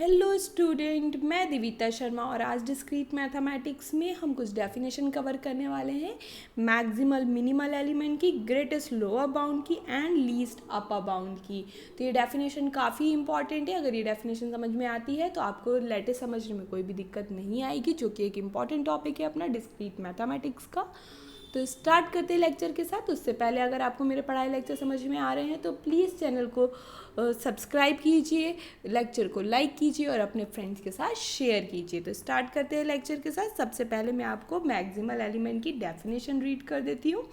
Hello student, मैं दिविता शर्मा और आज डिस्क्रीट मैथमेटिक्स में हम कुछ डेफिनेशन कवर करने वाले हैं मैक्सिमल मिनिमल एलिमेंट की, ग्रेटेस्ट लोअर बाउंड की एंड लीस्ट अपर बाउंड की। तो ये डेफिनेशन काफ़ी इंपॉर्टेंट है। अगर ये डेफिनेशन समझ में आती है तो आपको लेटेस्ट समझने में कोई भी दिक्कत नहीं आएगी, जो कि एक इम्पॉर्टेंट टॉपिक है अपना डिस्क्रीट मैथमेटिक्स का। तो स्टार्ट करते हैं लेक्चर के साथ। उससे पहले अगर आपको मेरे पढ़ाई लेक्चर समझ में आ रहे हैं तो प्लीज़ चैनल को सब्सक्राइब कीजिए, लेक्चर को लाइक कीजिए और अपने फ्रेंड्स के साथ शेयर कीजिए। तो स्टार्ट करते हैं लेक्चर के साथ। सबसे पहले मैं आपको मैक्सिमल एलिमेंट की डेफिनेशन रीड कर देती हूँ।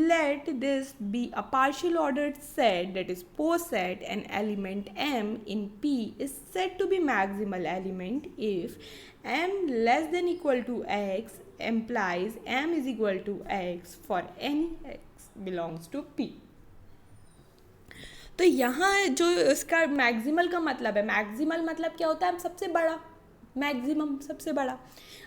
Let this be a partial ordered set that is poset an element m in P is said to be maximal element if m less than equal to x implies m is equal to x for any x belongs to P। तो यहाँ जो इसका maximal का मतलब है, maximal मतलब क्या होता है? सबसे बड़ा, मैक्सिमम सबसे बड़ा।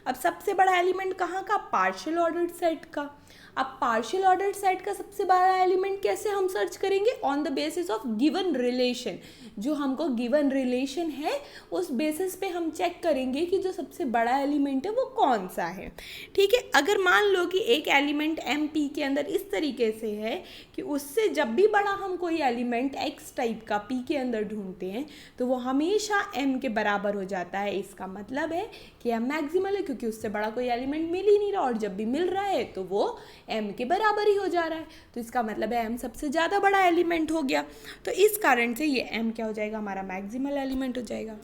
अब सबसे बड़ा एलिमेंट कहाँ का? पार्शियल ऑर्डर्ड सेट का। अब पार्शियल ऑर्डर्ड सेट का सबसे बड़ा एलिमेंट कैसे हम सर्च करेंगे? On the basis of given relation. जो हमको गिवन रिलेशन है उस बेसिस पे हम चेक करेंगे कि जो सबसे बड़ा एलिमेंट है वो कौन सा है। ठीक है, अगर मान लो कि एक एलिमेंट एम पी के अंदर इस तरीके से है कि उससे जब भी बड़ा हम कोई एलिमेंट एक्स टाइप का पी के अंदर ढूंढते हैं तो वो हमेशा एम के बराबर हो जाता है। इसका मतलब है कि एम मैक्सिमल है, क्योंकि उससे बड़ा कोई एलिमेंट मिल ही नहीं रहा और जब भी मिल रहा है तो वो एम के बराबर ही हो जा रहा है। तो इसका मतलब है एम सबसे ज़्यादा बड़ा एलिमेंट हो गया। तो इस कारण से ये एम क्या हो जाएगा? हमारा मैक्सिमल एलिमेंट हो जाएगा।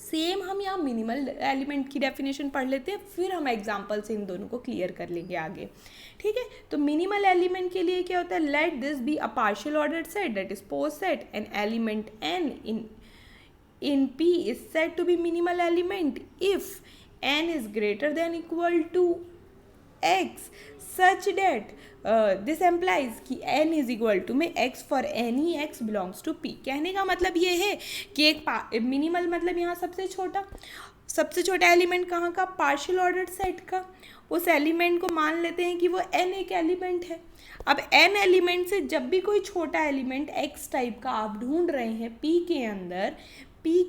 सेम हम यहाँ मिनिमल एलिमेंट की डेफिनेशन पढ़ लेते हैं, फिर हम एग्जांपल से इन दोनों को क्लियर कर लेंगे आगे। ठीक है, तो मिनिमल एलिमेंट के लिए क्या होता है? Let this be a partial ordered set that is poset an element an in P is said to be minimal element if n is greater than equal to x such that this implies कि n is equal to में x for any x belongs to P। कहने का मतलब ये है कि एक minimal मतलब यहाँ सबसे छोटा एलिमेंट कहाँ का? पार्शियल ऑर्डर्ड सेट का। उस एलिमेंट को मान लेते हैं कि वो n एक एलिमेंट है। अब n एलिमेंट से जब भी कोई छोटा एलिमेंट x टाइप का आप ढूंढ रहे हैं P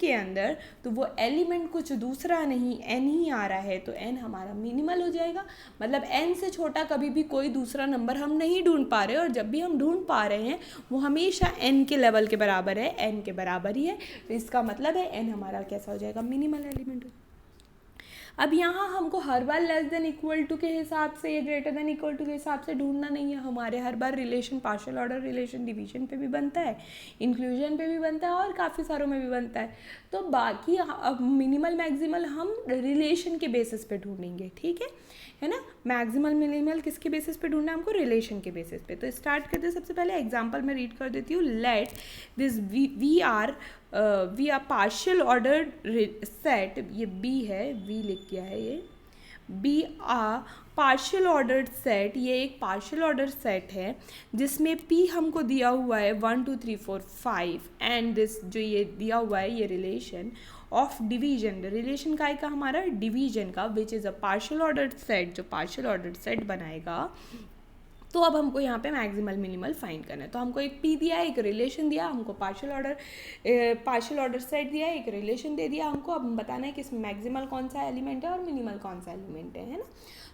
के अंदर तो वो एलिमेंट कुछ दूसरा नहीं n ही आ रहा है, तो n हमारा मिनिमल हो जाएगा। मतलब n से छोटा कभी भी कोई दूसरा नंबर हम नहीं ढूंढ पा रहे, और जब भी हम ढूंढ पा रहे हैं वो हमेशा n के लेवल के बराबर है, n के बराबर ही है। तो इसका मतलब है n हमारा कैसा हो जाएगा? Minimal element. अब यहाँ हमको हर बार लेस देन इक्वल टू के हिसाब से या ग्रेटर देन इक्वल टू के हिसाब से ढूंढना नहीं है। हमारे हर बार relation partial order relation division पे भी बनता है, इंक्लूजन पे भी बनता है और काफ़ी सारों में भी बनता है। तो बाकी अब मिनिमल मैक्सिमल हम रिलेशन के बेसिस पे ढूंढेंगे। ठीक है ना? मैक्सिमल मिनिमल किसके बेसिस पे ढूंढना है हमको? रिलेशन के बेसिस पे। तो स्टार्ट करते हैं। सबसे पहले एग्जांपल में रीड कर देती हूँ। Let this we are partial order set, ये बी है, वी लिख किया है, ये B a partial ordered set, ये एक पार्शियल ऑर्डर सेट है जिसमें पी हमको दिया हुआ है 1 2 3 4 5 एंड दिस जो ये दिया हुआ है ये रिलेशन ऑफ डिवीजन, रिलेशन का हमारा डिवीजन का, which is a partial ordered set, जो पार्शियल ऑर्डर्ड सेट बनाएगा। तो अब हमको यहाँ पे मैक्सिमल मिनिमल फाइंड करना है। तो हमको एक पी दिया, एक रिलेशन दिया, हमको पार्शियल ऑर्डर सेट दिया, एक रिलेशन दे दिया हमको। अब हम बताना है कि इसमें मैक्सिमल कौन सा एलिमेंट है और मिनिमल कौन सा एलिमेंट है ना?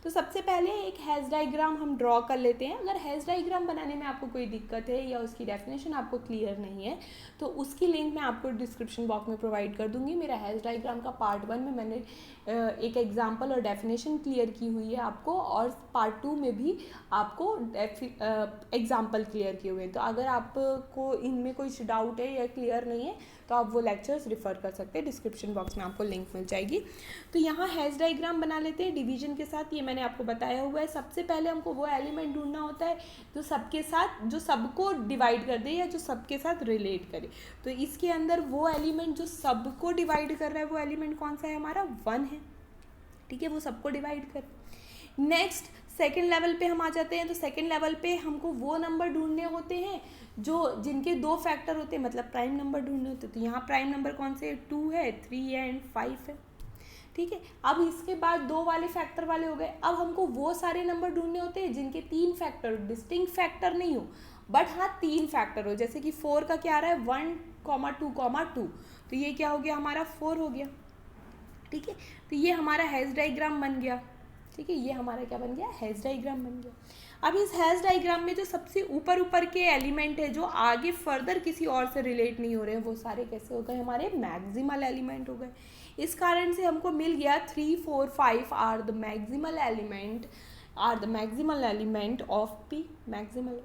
तो सबसे पहले एक हैश डायग्राम हम ड्रॉ कर लेते हैं। अगर हैश डायग्राम बनाने में आपको कोई दिक्कत है या उसकी डेफिनेशन आपको क्लियर नहीं है तो उसकी लिंक मैं आपको डिस्क्रिप्शन बॉक्स में प्रोवाइड कर दूंगी। मेरा हैश डायग्राम का पार्ट 1 में मैंने एक एग्जाम्पल और डेफिनेशन क्लियर की हुई है आपको, और पार्ट 2 में भी आपको एग्जाम्पल क्लियर किए हुए हैं। तो अगर आपको इनमें कुछ डाउट है या क्लियर नहीं है तो आप वो लेक्चर्स रिफ़र कर सकते हैं, डिस्क्रिप्शन बॉक्स में आपको लिंक मिल जाएगी। तो यहाँ हैश डायग्राम बना लेते हैं डिवीजन के साथ। ये मैंने आपको बताया हुआ है। सबसे पहले हमको वो एलिमेंट ढूंढना होता है जो सबके साथ, जो सबको डिवाइड कर दे या जो सबके साथ रिलेट करे। तो इसके अंदर वो एलिमेंट जो सबको डिवाइड कर रहा है वो एलिमेंट कौन सा है? हमारा 1 है। ठीक है, वो सबको डिवाइड कर। नेक्स्ट सेकेंड लेवल पे हम आ जाते हैं। तो सेकेंड लेवल पे हमको वो नंबर ढूंढने होते हैं जो जिनके 2 फैक्टर होते हैं, मतलब प्राइम नंबर ढूंढने होते हैं। तो यहाँ प्राइम नंबर कौन से? 2 है, 3 है एंड 5 है। ठीक है, अब इसके बाद 2 वाले फैक्टर वाले हो गए। अब हमको वो सारे नंबर ढूंढने होते हैं जिनके 3 फैक्टर, डिस्टिंक्ट फैक्टर नहीं हो बट हाँ 3 फैक्टर हो। जैसे कि 4 का क्या आ रहा है? 1, 2, 2। तो ये क्या हो गया हमारा 4 हो गया, ठीक है। तो ये हमारा हैश डायग्राम बन गया, ठीक है, ये हमारा क्या बन गया, हैश डायग्राम बन गया। अब इस हैश डायग्राम में जो सबसे ऊपर ऊपर के एलिमेंट है जो आगे फर्दर किसी और से रिलेट नहीं हो रहे हैं, वो सारे कैसे हो गए, हमारे मैक्सिमल एलिमेंट हो गए। इस कारण से हमको मिल गया 3, 4, 5 are the maximal element of P, maximal.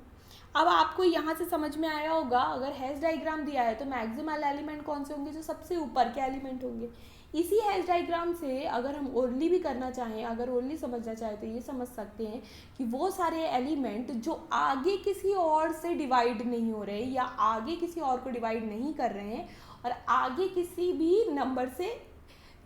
अब आपको यहाँ से समझ में आया होगा, अगर हैश डायग्राम दिया है तो मैक्सिमल एलिमेंट कौन से होंगे, जो सबसे ऊपर के एलिमेंट होंगे। इसी हैश डायग्राम से अगर हम ओरली भी करना चाहें, अगर ओरली समझना चाहें तो ये समझ सकते हैं कि वो सारे एलिमेंट जो आगे किसी और से डिवाइड नहीं हो रहे या आगे किसी और को डिवाइड नहीं कर रहे हैं और आगे किसी भी नंबर से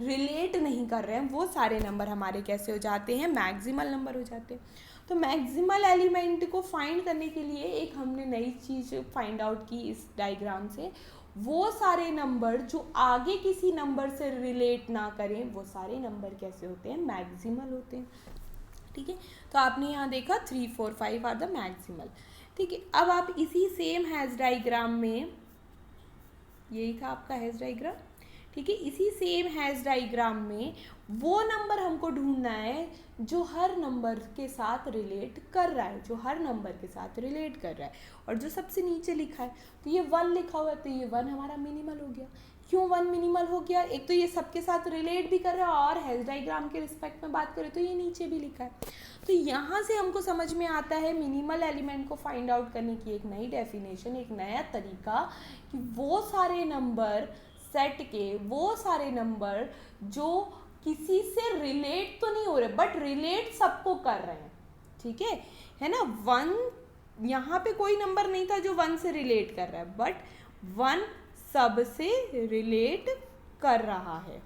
रिलेट नहीं कर रहे हैं, वो सारे नंबर हमारे कैसे हो जाते हैं, मैक्सिमल नंबर हो जाते हैं। तो मैक्सिमल एलिमेंट को फाइंड करने के लिए एक हमने नई चीज़ फाइंड आउट की इस डायग्राम से, वो सारे नंबर जो आगे किसी नंबर से रिलेट ना करें, वो सारे नंबर कैसे होते हैं, मैक्सिमल होते हैं, ठीक है। तो आपने यहाँ देखा 3, 4, 5 आर द मैक्सिमल, ठीक है। अब आप इसी सेम हैश डायग्राम में, यही था आपका हैश डायग्राम, ठीक है, इसी सेम हैश डायग्राम में वो नंबर हमको ढूंढना है जो हर नंबर के साथ रिलेट कर रहा है, जो हर नंबर के साथ रिलेट कर रहा है, और जो सबसे नीचे लिखा है तो ये 1 लिखा हुआ है, तो ये 1 हमारा मिनिमल हो गया। क्यों 1 मिनिमल हो गया, एक तो ये सबके साथ रिलेट भी कर रहा है और हैश डायग्राम के रिस्पेक्ट में बात करें तो ये नीचे भी लिखा है। तो यहाँ से हमको समझ में आता है मिनिमल एलिमेंट को फाइंड आउट करने की एक नई डेफिनेशन, एक नया तरीका, कि वो सारे नंबर सेट के, वो सारे नंबर जो किसी से रिलेट तो नहीं हो रहे बट रिलेट सबको कर रहे हैं, ठीक है ना। 1 यहाँ पे कोई नंबर नहीं था जो 1 से रिलेट कर रहा है, बट 1 सब से रिलेट कर रहा है,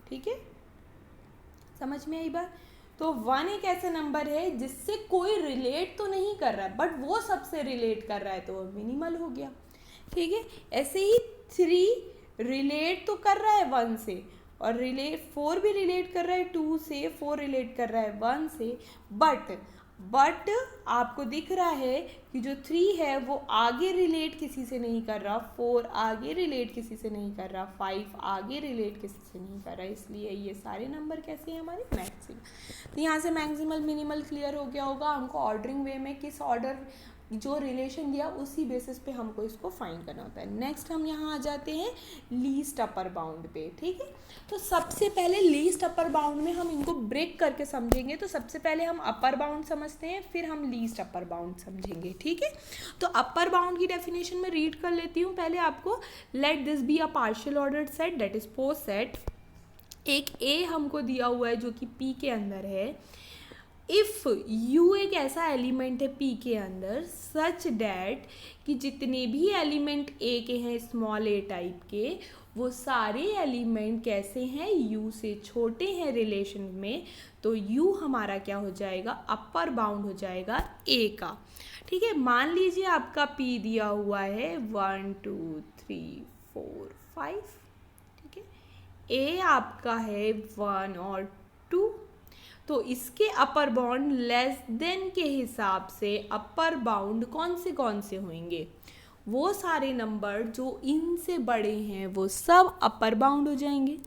ठीक है, समझ में आई बात। तो 1 एक ऐसा नंबर है जिससे कोई रिलेट तो नहीं कर रहा है बट वो सबसे रिलेट कर रहा है, तो वो मिनिमल हो गया, ठीक है। ऐसे ही 3 रिलेट तो कर रहा है 1 से, और 4 भी रिलेट कर रहा है 2 से, 4 रिलेट कर रहा है 1 से, बट आपको दिख रहा है कि जो 3 है वो आगे रिलेट किसी से नहीं कर रहा, 4 आगे रिलेट किसी से नहीं कर रहा, 5 आगे रिलेट किसी से नहीं कर रहा, इसलिए ये सारे नंबर कैसे हैं हमारे, मैक्सिमल। तो यहाँ से मैक्सिमल मिनिमल क्लियर हो गया होगा। हमको ऑर्डरिंग वे में किस ऑर्डर जो रिलेशन दिया उसी बेसिस पे हमको इसको फाइंड करना होता है। नेक्स्ट हम यहाँ आ जाते हैं लीस्ट अपर बाउंड पे, ठीक है। तो सबसे पहले लीस्ट अपर बाउंड में हम इनको ब्रेक करके समझेंगे। तो सबसे पहले हम अपर बाउंड समझते हैं, फिर हम लीस्ट अपर बाउंड समझेंगे, ठीक है। तो अपर बाउंड की डेफिनेशन में रीड कर लेती हूँ पहले आपको। Late this be a partial ordered set, that is pose set. एक ए हमको दिया हुआ है जो कि पी के अंदर है। इफ़ यू एक ऐसा एलिमेंट है पी के अंदर सच डैट कि जितने भी एलिमेंट ए के हैं स्मॉल ए टाइप के, वो सारे एलिमेंट कैसे हैं, यू से छोटे हैं रिलेशन में, तो यू हमारा क्या हो जाएगा, अपर बाउंड हो जाएगा ए का, ठीक है। मान लीजिए आपका पी दिया हुआ है 1, 2, 3, 4, 5, ठीक है। ए आपका है 1 और 2, तो इसके अपर बाउंड लेस देन के हिसाब से अपर बाउंड कौन से होंगे, वो सारे नंबर जो इनसे बड़े हैं वो सब अपर बाउंड हो जाएंगे,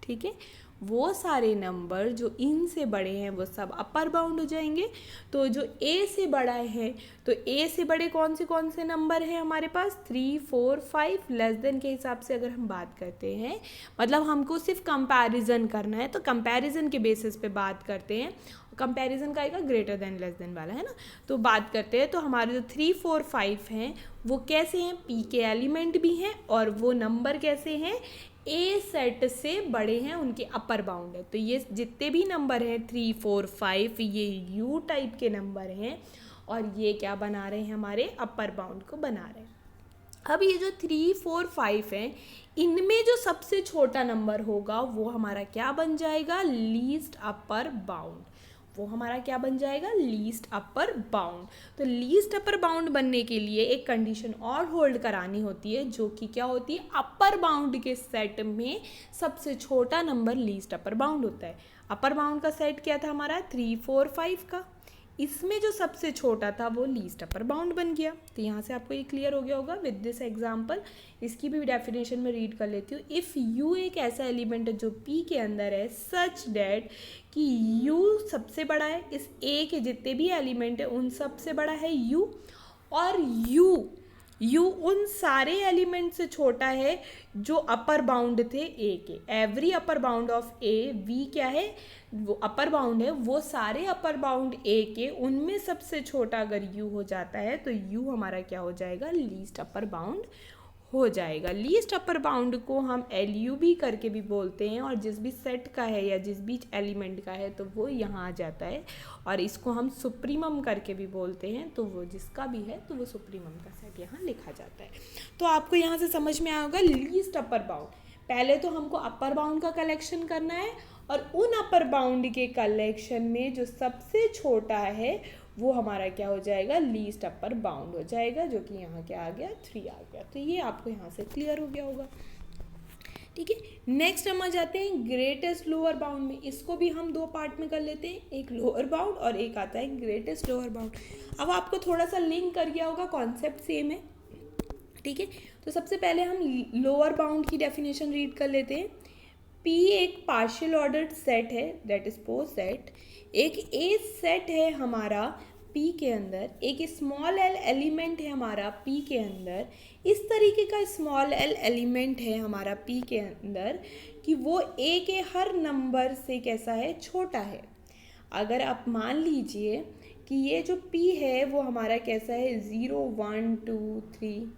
ठीक है। वो सारे नंबर जो इन से बड़े हैं वो सब अपर बाउंड हो जाएंगे। तो जो ए से बड़ा है, तो ए से बड़े कौन से नंबर हैं हमारे पास, 3, 4, 5। लेस देन के हिसाब से अगर हम बात करते हैं, मतलब हमको सिर्फ कंपैरिजन करना है, तो कंपैरिजन के बेसिस पे बात करते हैं। कंपैरिजन का आएगा ग्रेटर देन लेस देन वाला, है ना। तो बात करते हैं, तो हमारे जो 3, 4, 5 हैं वो कैसे हैं, पी के एलिमेंट भी हैं, और वो नंबर कैसे हैं, ए सेट से बड़े हैं, उनके अपर बाउंड है। तो ये जितने भी नंबर हैं 3, 4, 5, ये यू टाइप के नंबर हैं, और ये क्या बना रहे हैं, हमारे अपर बाउंड को बना रहे हैं। अब ये जो 3, 4, 5 हैं, इनमें जो सबसे छोटा नंबर होगा वो हमारा क्या बन जाएगा, लीस्ट अपर बाउंड। वो हमारा क्या बन जाएगा, लीस्ट अपर बाउंड। तो लीस्ट अपर बाउंड बनने के लिए एक कंडीशन और होल्ड करानी होती है, जो कि क्या होती है, अपर बाउंड के सेट में सबसे छोटा नंबर लीस्ट अपर बाउंड होता है। अपर बाउंड का सेट क्या था हमारा, 3, 4, 5 का। इसमें जो सबसे छोटा था वो लीस्ट अपर बाउंड बन गया। तो यहाँ से आपको ये क्लियर हो गया होगा विद दिस एग्जाम्पल। इसकी भी डेफिनेशन में रीड कर लेती हूँ। इफ़ यू एक ऐसा एलिमेंट है जो पी के अंदर है सच डैट कि यू सबसे बड़ा है, इस ए के जितने भी एलिमेंट है उन सबसे बड़ा है यू, और यू उन सारे एलिमेंट से छोटा है जो अपर बाउंड थे ए के। Every upper bound of A, वी क्या है, वो अपर बाउंड है, वो सारे अपर बाउंड ए के उनमें सबसे छोटा अगर यू हो जाता है तो यू हमारा क्या हो जाएगा, लीस्ट अपर बाउंड हो जाएगा। लीस्ट अपर बाउंड को हम LU भी करके भी बोलते हैं, और जिस भी सेट का है या जिस भी एलिमेंट का है तो वो यहाँ आ जाता है, और इसको हम सुप्रीमम करके भी बोलते हैं। तो वो जिसका भी है तो वो सुप्रीमम का सेट यहाँ लिखा जाता है। तो आपको यहाँ से समझ में आया होगा लीस्ट अपर बाउंड। पहले तो हमको अपर बाउंड का कलेक्शन करना है, और उन अपर बाउंड के कलेक्शन में जो सबसे छोटा है वो हमारा क्या हो जाएगा, लीस्ट अपर बाउंड हो जाएगा, जो कि यहाँ क्या आ गया, 3 आ गया। तो ये आपको यहाँ से क्लियर हो गया होगा। ठीक है, नेक्स्ट हम आ जाते हैं ग्रेटेस्ट लोअर बाउंड में। इसको भी हम 2 पार्ट में कर लेते हैं, एक लोअर बाउंड और एक आता है ग्रेटेस्ट लोअर बाउंड। अब आपको थोड़ा सा लिंक कर गया होगा, कॉन्सेप्ट सेम है। ठीक है, तो सबसे पहले हम लोअर बाउंड की डेफिनेशन रीड कर लेते हैं। P एक पार्शियल ऑर्डर्ड सेट है, दैट इज पो सेट। एक ए सेट है हमारा P के अंदर, एक स्मॉल l एलिमेंट है हमारा P के अंदर। इस तरीके का स्मॉल l एलिमेंट है हमारा P के अंदर कि वो A के हर नंबर से कैसा है, छोटा है। अगर आप मान लीजिए कि ये जो P है वो हमारा कैसा है, 0 1 2 3।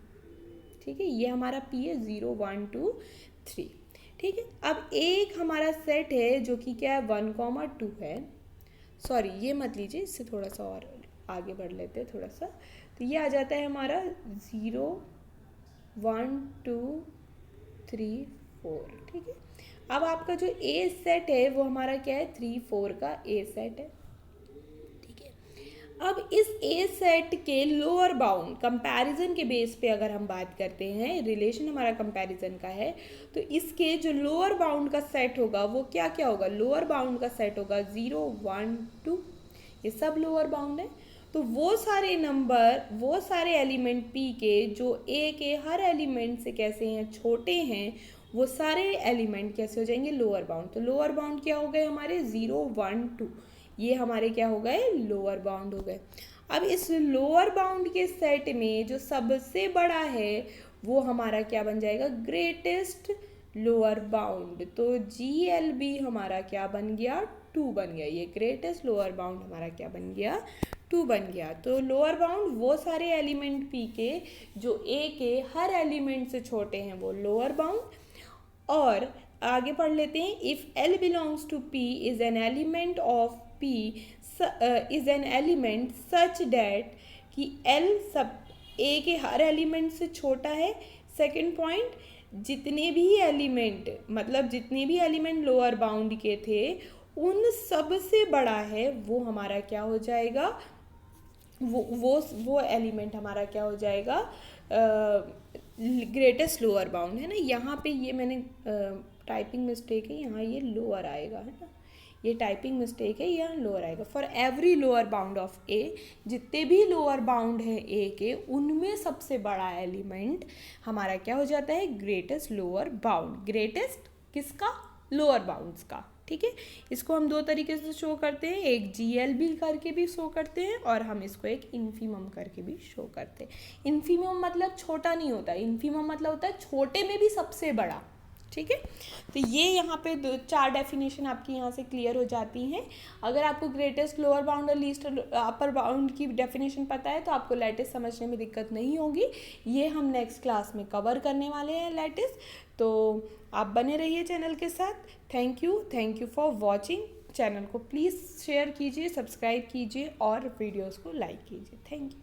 ठीक है, ये हमारा P है 0 1 2 3। ठीक है, अब एक हमारा सेट है जो कि क्या है, 1, 2 है। सॉरी, ये मत लीजिए, इससे थोड़ा सा और आगे बढ़ लेते हैं थोड़ा सा। तो ये आ जाता है हमारा 0 1 2 3 4। ठीक है, अब आपका जो ए सेट है वो हमारा क्या है, 3 4 का ए सेट है। अब इस ए सेट के लोअर बाउंड कंपैरिजन के बेस पे अगर हम बात करते हैं, रिलेशन हमारा कंपैरिजन का है, तो इसके जो लोअर बाउंड का सेट होगा वो क्या क्या होगा, लोअर बाउंड का सेट होगा 0 1 2। ये सब लोअर बाउंड है। तो वो सारे नंबर, वो सारे एलिमेंट P के जो A के हर एलिमेंट से कैसे हैं, छोटे हैं, वो सारे एलिमेंट कैसे हो जाएंगे, लोअर बाउंड। तो लोअर बाउंड क्या हो गए हमारे, 0 1 2। ये हमारे क्या हो गए, लोअर बाउंड हो गए। अब इस लोअर बाउंड के सेट में जो सबसे बड़ा है वो हमारा क्या बन जाएगा, ग्रेटेस्ट लोअर बाउंड। तो GLB हमारा क्या बन गया, 2 बन गया। ये ग्रेटेस्ट लोअर बाउंड हमारा क्या बन गया, 2 बन गया। तो लोअर बाउंड वो सारे एलिमेंट P के जो A के हर एलिमेंट से छोटे हैं वो लोअर बाउंड। और आगे पढ़ लेते हैं, if L belongs to P is an element of P is an element such that कि L सब A के हर एलिमेंट से छोटा है। सेकंड पॉइंट, जितने भी एलिमेंट, मतलब जितने भी एलिमेंट लोअर बाउंड के थे उन सब से बड़ा है वो हमारा क्या हो जाएगा, वो एलिमेंट हमारा क्या हो जाएगा, ग्रेटेस्ट लोअर बाउंड है ना। यहाँ पे ये मैंने टाइपिंग मिस्टेक है, यहाँ ये लोअर आएगा, है ना, ये टाइपिंग मिस्टेक है, यहाँ लोअर आएगा। For every lower bound of A, जितने भी लोअर बाउंड है ए के उनमें सबसे बड़ा एलिमेंट हमारा क्या हो जाता है, ग्रेटेस्ट लोअर बाउंड। ग्रेटेस्ट किसका, लोअर बाउंड्स का। ठीक है, इसको हम 2 तरीके से शो करते हैं, एक GLB करके भी शो करते हैं और हम इसको एक इन्फीमम करके भी शो करते हैं। इन्फीमम मतलब छोटा नहीं होता, इन्फीमम मतलब होता है छोटे में भी सबसे बड़ा। ठीक है, तो ये यहाँ पे 4 डेफिनेशन आपकी यहाँ से क्लियर हो जाती हैं। अगर आपको ग्रेटेस्ट लोअर बाउंड और लीस्ट अपर बाउंड की डेफिनेशन पता है तो आपको लैटिस समझने में दिक्कत नहीं होगी। ये हम नेक्स्ट क्लास में कवर करने वाले हैं लैटिस। तो आप बने रहिए चैनल के साथ। Thank you for watching. Channel को प्लीज़ शेयर कीजिए, सब्सक्राइब कीजिए और वीडियोज़ को लाइक कीजिए। Thank you.